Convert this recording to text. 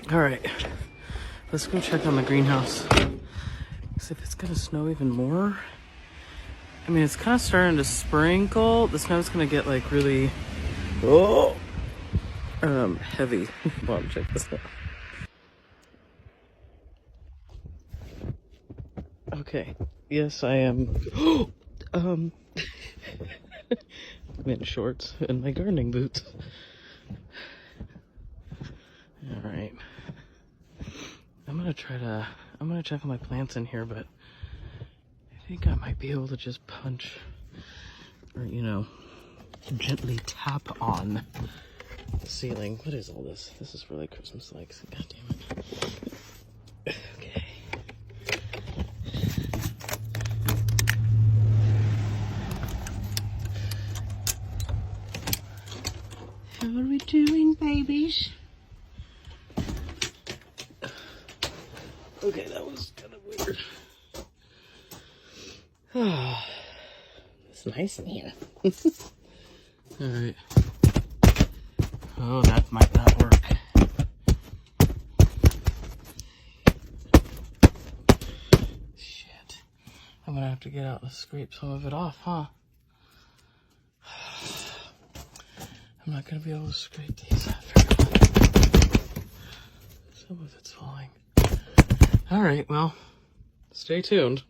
All right, let's go check on the greenhouse. Because if it's gonna snow even more, I mean, it's kind of starting to sprinkle. The snow's gonna get like really, heavy. Mom, check this out. Okay, yes, I am. I'm in shorts and my gardening boots. All right. I'm gonna check on my plants in here, but I think I might be able to just punch or, gently tap on the ceiling. What is all this? This is really Christmas lights. God damn it. Okay. How are we doing, babies? Okay, that was kind of weird. It's nice in here. Alright. Oh, that might not work. Shit. I'm gonna have to get out and scrape some of it off, huh? I'm not gonna be able to scrape these off very well. Some of it's falling. Alright, well, stay tuned.